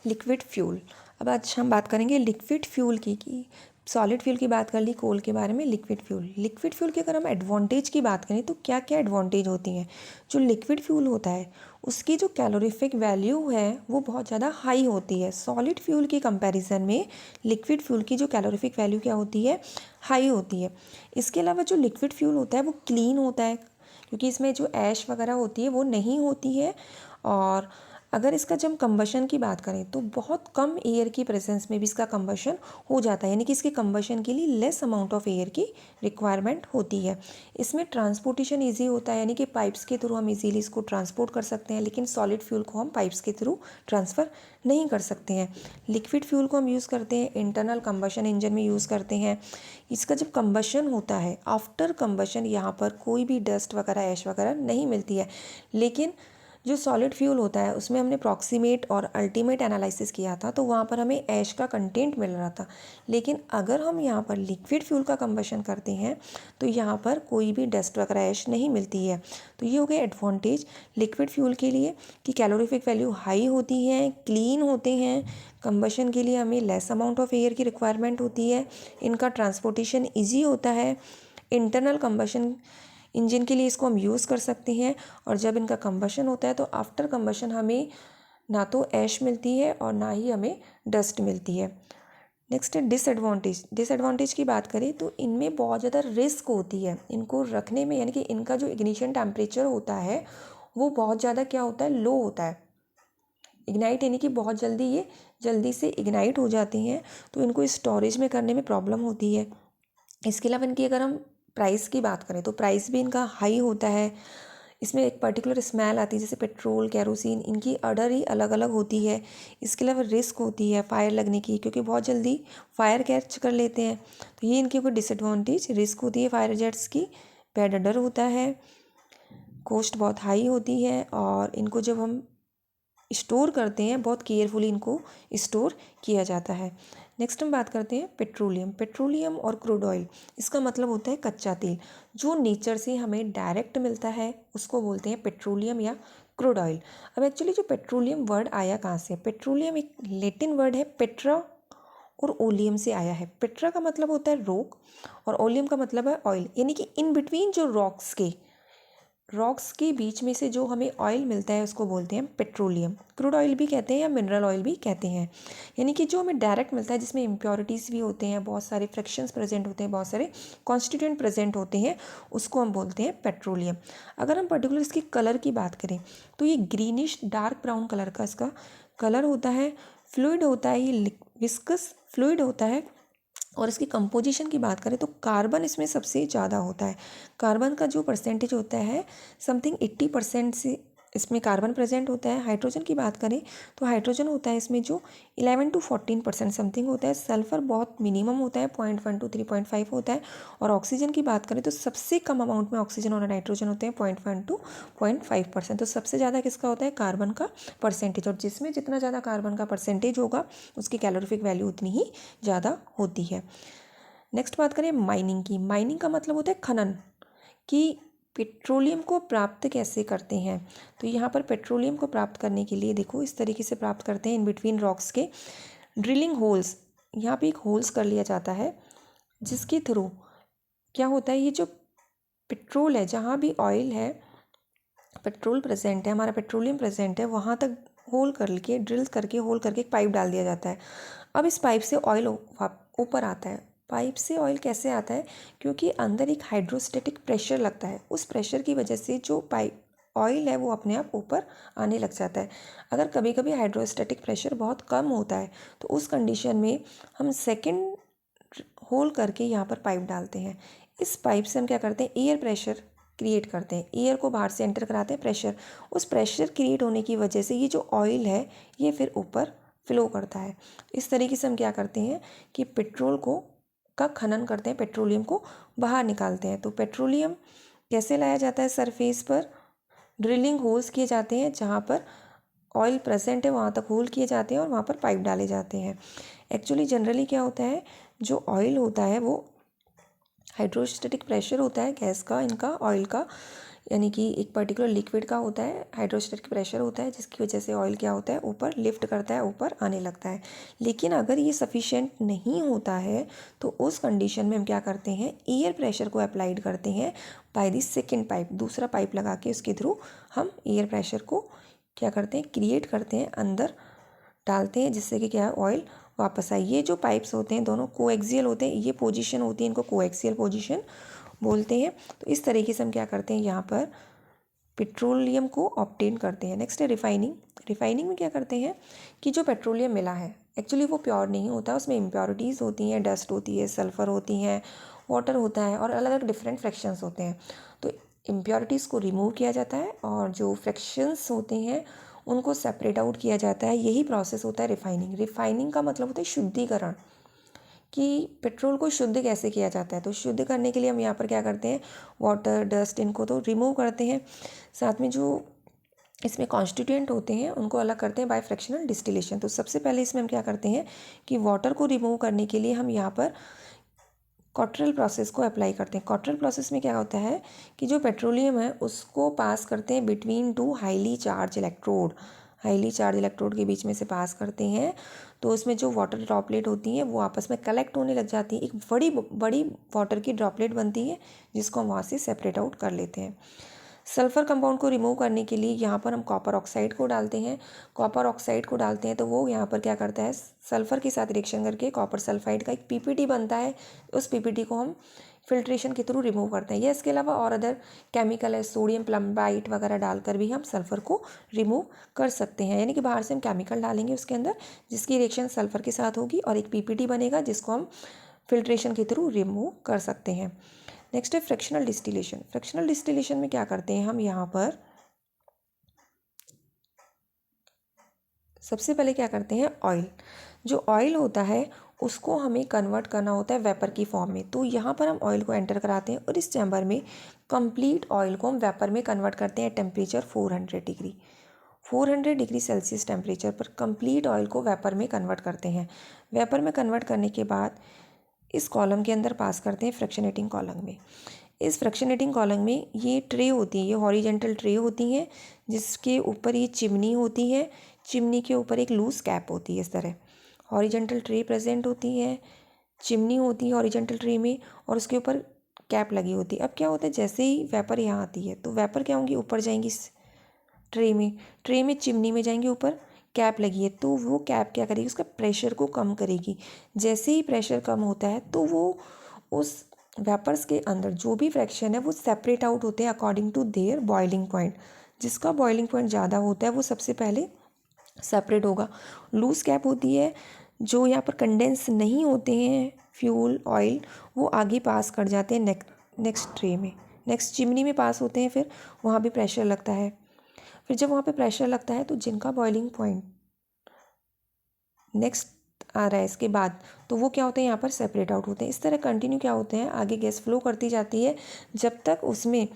Liquid fuel. अब आज हम बात करेंगे लिक्विड फ्यूल की सॉलिड फ्यूल की बात कर ली, कोल के बारे में। लिक्विड फ्यूल की अगर हम एडवांटेज की बात करें तो क्या क्या एडवांटेज होती हैं। जो लिक्विड फ्यूल होता है उसकी जो कैलोरीफिक वैल्यू है वो बहुत ज़्यादा हाई होती है। सॉलिड फ्यूल के कंपैरिजन में लिक्विड फ्यूल की जो कैलोरीफिक वैल्यू क्या होती है, हाई होती है। इसके अलावा जो लिक्विड फ्यूल होता है वो क्लीन होता है, क्योंकि इसमें जो ऐश वगैरह होती है वो नहीं होती है। और अगर इसका जब कंबशन की बात करें तो बहुत कम एयर की प्रेजेंस में भी इसका कंबशन हो जाता है, यानी कि इसके कंबशन के लिए लेस अमाउंट ऑफ एयर की रिक्वायरमेंट होती है। इसमें ट्रांसपोर्टेशन ईजी होता है, यानी कि पाइप्स के थ्रू हम इजीली इसको ट्रांसपोर्ट कर सकते हैं, लेकिन सॉलिड फ्यूल को हम पाइप्स के थ्रू ट्रांसफ़र नहीं कर सकते हैं। लिक्विड फ्यूल को हम यूज़ करते हैं इंटरनल कंबशन इंजन में यूज़ करते हैं। इसका जब कंबशन होता है, आफ्टर कंबशन यहाँ पर कोई भी डस्ट वगैरह, ऐश वगैरह नहीं मिलती है। लेकिन जो सॉलिड फ्यूल होता है उसमें हमने प्रॉक्सीमेट और अल्टीमेट एनालिसिस किया था, तो वहाँ पर हमें ऐश का कंटेंट मिल रहा था। लेकिन अगर हम यहाँ पर लिक्विड फ्यूल का कंबशन करते हैं तो यहाँ पर कोई भी डस्ट वगैरह, ऐश नहीं मिलती है। तो ये हो गया एडवांटेज लिक्विड फ्यूल के लिए कि कैलोरीफिक वैल्यू हाई होती है, क्लीन होते हैं, कंबशन के लिए हमें लेस अमाउंट ऑफ एयर की रिक्वायरमेंट होती है, इनका ट्रांसपोर्टेशन ईजी होता है, इंटरनल कंबशन इंजन के लिए इसको हम यूज़ कर सकते हैं। और जब इनका कंबशन होता है तो आफ्टर कंबशन हमें ना तो ऐश मिलती है और ना ही हमें डस्ट मिलती है। नेक्स्ट है डिसएडवांटेज की बात करें तो इनमें बहुत ज़्यादा रिस्क होती है इनको रखने में, यानी कि इनका जो इग्निशन टेम्परेचर होता है वो बहुत ज़्यादा क्या होता है, लो होता है। इग्नाइट यानी कि बहुत जल्दी ये जल्दी से इग्नाइट हो जाती हैं, तो इनको स्टोरेज में करने में प्रॉब्लम होती है। इसके अलावा इनकी अगर हम प्राइस की बात करें तो प्राइस भी इनका हाई होता है। इसमें एक पर्टिकुलर स्मेल आती है, जैसे पेट्रोल, केरोसिन, इनकी ऑर्डर ही अलग अलग होती है। इसके अलावा रिस्क होती है फायर लगने की, क्योंकि बहुत जल्दी फायर कैच कर लेते हैं। तो ये इनकी कोई डिसएडवांटेज, रिस्क होती है फायर जेट्स की, बैड ऑर्डर होता है, कॉस्ट बहुत हाई होती है, और इनको जब हम स्टोर करते हैं बहुत केयरफुली इनको स्टोर किया जाता है। नेक्स्ट हम बात करते हैं पेट्रोलियम और क्रूड ऑयल। इसका मतलब होता है कच्चा तेल, जो नेचर से हमें डायरेक्ट मिलता है उसको बोलते हैं पेट्रोलियम या क्रूड ऑयल। अब एक्चुअली जो पेट्रोलियम वर्ड आया कहाँ से? पेट्रोलियम एक लैटिन वर्ड है, पेट्रा और ओलियम से आया है। पेट्रा का मतलब होता है रॉक और ओलियम का मतलब है ऑयल, यानी कि इन बिटवीन जो रॉक्स के बीच में से जो हमें ऑयल मिलता है उसको बोलते हैं पेट्रोलियम। क्रूड ऑयल भी कहते हैं या मिनरल ऑयल भी कहते हैं, यानी कि जो हमें डायरेक्ट मिलता है जिसमें इम्प्योरिटीज़ भी होते हैं, बहुत सारे फ्रैक्शंस प्रेजेंट होते हैं, बहुत सारे कॉन्स्टिट्यूएंट प्रेजेंट होते हैं, उसको हम बोलते हैं पेट्रोलियम। अगर हम पर्टिकुलर इसकी कलर की बात करें तो ये ग्रीनिश डार्क ब्राउन कलर का इसका कलर होता है, फ्लूइड होता है, ये विस्कस फ्लूइड होता है। और इसकी कंपोजिशन की बात करें तो कार्बन इसमें सबसे ज़्यादा होता है। कार्बन का जो परसेंटेज होता है समथिंग 80% से इसमें कार्बन प्रेजेंट होता है। हाइड्रोजन की बात करें तो हाइड्रोजन होता है इसमें जो 11 to 14% समथिंग होता है। सल्फर बहुत मिनिमम होता है, 0.1 to 3.5 होता है। और ऑक्सीजन की बात करें तो सबसे कम अमाउंट में ऑक्सीजन और नाइट्रोजन होते हैं, 0.1 to 0.5%। तो सबसे ज़्यादा किसका होता है? कार्बन का परसेंटेज। और जिसमें जितना ज़्यादा कार्बन का परसेंटेज होगा उसकी कैलोरीफिक वैल्यू उतनी ही ज़्यादा होती है। नेक्स्ट बात करें माइनिंग की। माइनिंग का मतलब होता है खनन, कि पेट्रोलियम को प्राप्त कैसे करते हैं। तो यहाँ पर पेट्रोलियम को प्राप्त करने के लिए देखो इस तरीके से प्राप्त करते हैं, इन बिटवीन रॉक्स के ड्रिलिंग होल्स। यहाँ पे एक होल्स कर लिया जाता है जिसके थ्रू क्या होता है, ये जो पेट्रोल है, जहाँ भी ऑयल है, पेट्रोल प्रेजेंट है, हमारा पेट्रोलियम प्रेजेंट है, वहाँ तक होल करके ड्रिल करके होल करके एक पाइप डाल दिया जाता है। अब इस पाइप से ऑयल ऊपर आता है। पाइप से ऑयल कैसे आता है? क्योंकि अंदर एक हाइड्रोस्टेटिक प्रेशर लगता है, उस प्रेशर की वजह से जो पाइप ऑयल है वो अपने आप ऊपर आने लग जाता है। अगर कभी कभी हाइड्रोस्टेटिक प्रेशर बहुत कम होता है तो उस कंडीशन में हम सेकेंड होल करके यहाँ पर पाइप डालते हैं। इस पाइप से हम क्या करते हैं, एयर प्रेशर क्रिएट करते हैं, एयर को बाहर से एंटर कराते हैं प्रेशर। उस प्रेशर क्रिएट होने की वजह से ये जो ऑयल है ये फिर ऊपर फ्लो करता है। इस तरीके से हम क्या करते हैं कि पेट्रोल को का खनन करते हैं, पेट्रोलियम को बाहर निकालते हैं। तो पेट्रोलियम कैसे लाया जाता है? सरफेस पर ड्रिलिंग होल्स किए जाते हैं, जहाँ पर ऑयल प्रेजेंट है वहाँ तक होल किए जाते हैं और वहाँ पर पाइप डाले जाते हैं। एक्चुअली जनरली क्या होता है, जो ऑयल होता है वो हाइड्रोस्टेटिक प्रेशर होता है गैस का, इनका ऑयल का, यानी कि एक पर्टिकुलर लिक्विड का होता है, हाइड्रोस्टैटिक प्रेशर होता है, जिसकी वजह से ऑयल क्या होता है, ऊपर लिफ्ट करता है, ऊपर आने लगता है। लेकिन अगर ये सफिशिएंट नहीं होता है तो उस कंडीशन में हम क्या करते हैं, एयर प्रेशर को अप्लाइड करते हैं बाय द सेकेंड पाइप, दूसरा पाइप लगा के उसके थ्रू हम एयर प्रेशर को क्या करते हैं, क्रिएट करते हैं, अंदर डालते हैं, जिससे कि क्या है, ऑयल वापस आए। ये जो पाइप्स होते हैं दोनों कोएक्सियल होते हैं, ये पोजीशन होती है, इनको कोएक्सियल पोजीशन बोलते हैं। तो इस तरीके से हम क्या करते हैं, यहाँ पर पेट्रोलियम को ऑब्टेन करते हैं। नेक्स्ट है रिफाइनिंग। रिफाइनिंग में क्या करते हैं कि जो पेट्रोलियम मिला है एक्चुअली वो प्योर नहीं होता, उसमें इम्प्योरिटीज़ होती हैं, डस्ट होती है, सल्फ़र होती हैं, वाटर होता है और अलग अलग डिफरेंट फ्रैक्शंस होते हैं। तो इम्प्योरिटीज़ को रिमूव किया जाता है और जो फ्रैक्शंस होते हैं उनको सेपरेट आउट किया जाता है। यही प्रोसेस होता है रिफाइनिंग। रिफाइनिंग का मतलब होता है शुद्धिकरण, कि पेट्रोल को शुद्ध कैसे किया जाता है। तो शुद्ध करने के लिए हम यहाँ पर क्या करते हैं, वाटर, डस्ट, इनको तो रिमूव करते हैं, साथ में जो इसमें कॉन्स्टिट्यूएंट होते हैं उनको अलग करते हैं बाय फ्रैक्शनल डिस्टिलेशन। तो सबसे पहले इसमें हम क्या करते हैं कि वाटर को रिमूव करने के लिए हम यहाँ पर कॉटरल प्रोसेस को अप्लाई करते हैं। कॉटरल प्रोसेस में क्या होता है कि जो पेट्रोलियम है उसको पास करते हैं between two highly charge electrode, highly charge electrode के बीच में से पास करते हैं। तो उसमें जो वाटर ड्रॉपलेट होती हैं वो आपस में कलेक्ट होने लग जाती है, एक बड़ी बड़ी वाटर की ड्रॉपलेट बनती है, जिसको हम वहाँ से सेपरेट आउट कर लेते हैं। सल्फ़र कंपाउंड को रिमूव करने के लिए यहाँ पर हम कॉपर ऑक्साइड को डालते हैं। कॉपर ऑक्साइड को डालते हैं तो वो यहाँ पर क्या करता है, सल्फ़र के साथ रिएक्शन करके कॉपर सल्फाइड का एक पीपीटी बनता है। उस पीपीटी को हम फिल्ट्रेशन के थ्रू रिमूव करते हैं। या इसके अलावा और अदर केमिकल है, सोडियम प्लम्बाइट वगैरह डालकर भी हम सल्फ़र को रिमूव कर सकते हैं। यानी कि बाहर से हम केमिकल डालेंगे उसके अंदर, जिसकी रिएक्शन सल्फ़र के साथ होगी और एक पीपीटी बनेगा, जिसको हम फिल्ट्रेशन के थ्रू रिमूव कर सकते हैं। नेक्स्ट है फ्रैक्शनल डिस्टिलेशन। फ्रैक्शनल डिस्टिलेशन में क्या करते हैं हम, यहाँ पर सबसे पहले क्या करते हैं, ऑयल, जो ऑयल होता है उसको हमें कन्वर्ट करना होता है वेपर की फॉर्म में। तो यहाँ पर हम ऑयल को एंटर कराते हैं और इस चैम्बर में कंप्लीट ऑयल को हम वेपर में कन्वर्ट करते हैं temperature 400 degree, 400 degree Celsius temperature पर कंप्लीट ऑयल को वेपर में कन्वर्ट करते हैं। वेपर में कन्वर्ट करने के बाद इस कॉलम के अंदर पास करते हैं फ्रैक्शनेटिंग कॉलम में। इस फ्रैक्शनेटिंग कॉलम में ये ट्रे होती है, ये हॉरिजेंटल ट्रे होती हैं, जिसके ऊपर ये चिमनी होती है, चिमनी के ऊपर एक लूज कैप होती है। इस तरह हॉरिजेंटल ट्रे प्रेजेंट होती है, चिमनी होती है हॉरिजेंटल ट्रे में और उसके ऊपर कैप लगी होती है। अब क्या होता है, जैसे ही वेपर यहाँ आती है तो वेपर क्या होंगी, ऊपर जाएंगी इस ट्रे में चिमनी में जाएंगी, ऊपर कैप लगी है तो वो कैप क्या करेगी, उसका प्रेशर को कम करेगी। जैसे ही प्रेशर कम होता है तो वो उस वेपर्स के अंदर जो भी फ्रैक्शन है वो सेपरेट आउट होते हैं according to their boiling point. जिसका बॉइलिंग पॉइंट ज़्यादा होता है वो सबसे पहले सेपरेट होगा। लूज कैप होती है, जो यहाँ पर कंडेंस नहीं होते हैं फ्यूल ऑयल, वो आगे पास कर जाते हैं नेक्स्ट ट्रे में, नेक्स्ट चिमनी में पास होते हैं, फिर वहाँ भी प्रेशर लगता है। फिर जब वहाँ पे प्रेशर लगता है तो जिनका बॉइलिंग पॉइंट नेक्स्ट आ रहा है इसके बाद, तो वो क्या होते हैं, यहाँ पर सेपरेट आउट होते हैं। इस तरह कंटिन्यू क्या होते हैं, आगे गैस फ्लो करती जाती है जब तक उसमें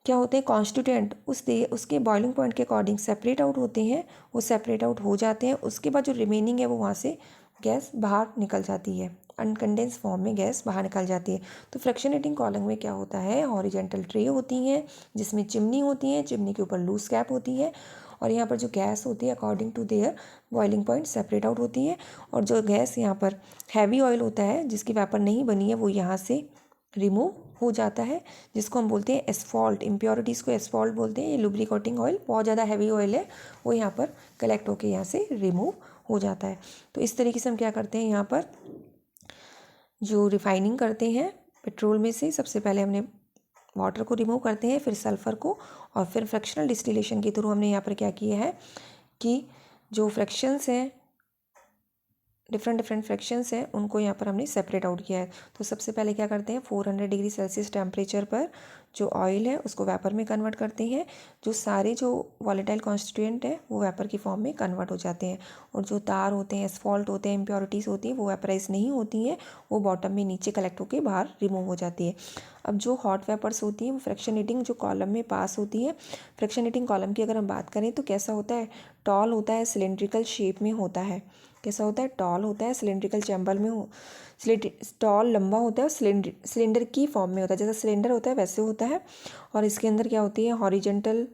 क्या होते हैं, कॉन्स्टिट्यूएंट उसके बॉइलिंग पॉइंट के अकॉर्डिंग सेपरेट आउट होते हैं। वो सेपरेट आउट हो जाते हैं, उसके बाद जो रिमेनिंग है वो वहाँ से गैस बाहर निकल जाती है, अनकंडेंस फॉर्म में गैस बाहर निकल जाती है। तो फ्रैक्शनेटिंग कॉलम में क्या होता है, हॉरिजेंटल ट्रे होती हैं जिसमें चिमनी होती है, चिमनी के ऊपर लूज कैप होती है और यहाँ पर जो गैस होती है according to their boiling point separate out होती है। और जो गैस यहाँ पर हैवी ऑयल होता है जिसकी वेपर नहीं बनी है वो यहाँ से रिमूव हो जाता है, जिसको हम बोलते हैं एस्फॉल्ट। इम्प्योरिटीज़ को एस्फॉल्ट बोलते हैं। ये लुब्रिकेटिंग ऑयल बहुत ज़्यादा हैवी ऑयल है, वो यहाँ पर कलेक्ट होकर यहाँ से रिमूव हो जाता है। तो इस तरीके से हम क्या करते हैं, यहाँ पर जो रिफाइनिंग करते हैं पेट्रोल में से, सबसे पहले हमने वाटर को रिमूव करते हैं, फिर सल्फ़र को, और फिर फ्रैक्शनल डिस्टिलेशन के थ्रू हमने यहाँ पर क्या किया है कि जो फ्रैक्शंस हैं, डिफरेंट फ्रैक्शंस हैं, उनको यहाँ पर हमने सेपरेट आउट किया है। तो सबसे पहले क्या करते हैं, 400 डिग्री सेल्सियस टेम्परेचर पर जो ऑयल है उसको वेपर में कन्वर्ट करते हैं। जो सारे जो वॉलेटाइल कॉन्स्टिट्यूएंट है वो वेपर की फॉर्म में कन्वर्ट हो जाते हैं, और जो तार होते हैं, एस्फॉल्ट होते हैं, इम्प्योरिटीज़ होती हैं, वो वेपराइज नहीं होती हैं, वो बॉटम में नीचे कलेक्ट होकर बाहर रिमूव हो जाती है। अब जो हॉट वेपर्स होती हैं वो फ्रैक्शनेटिंग जो कॉलम में पास होती है। फ्रैक्शनेटिंग कॉलम की अगर हम बात करें तो कैसा होता है, टॉल होता है, सिलेंड्रिकल शेप में होता है। कैसा होता है, टॉल होता है, सिलेंड्रिकल चैम्बर में हो, टॉल लंबा होता है और सिलेंडर की फॉर्म में होता है। जैसा सिलेंडर होता है वैसे होता है। और इसके अंदर क्या होती है, हॉरिजेंटल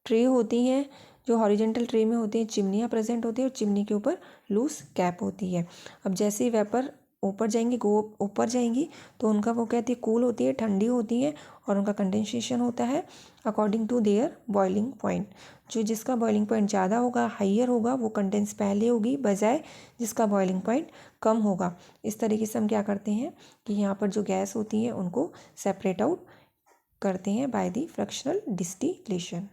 ट्रे होती हैं। जो हॉरिजेंटल ट्रे में होती हैं चिमनियाँ प्रेजेंट होती है और चिमनी के ऊपर लूज कैप होती है। अब जैसे ही वेपर ऊपर जाएंगी ऊपर जाएंगी तो उनका वो कहती है कूल होती है, ठंडी होती है और उनका कंडेंसेशन होता है according to their boiling point. जो जिसका बॉइलिंग पॉइंट ज़्यादा होगा, हाइयर होगा, वो कंडेंस पहले होगी बजाय जिसका बॉइलिंग पॉइंट कम होगा। इस तरीके से हम क्या करते हैं कि यहाँ पर जो गैस होती है उनको सेपरेट आउट करते हैं बाय द फ्रैक्शनल डिस्टिलेशन।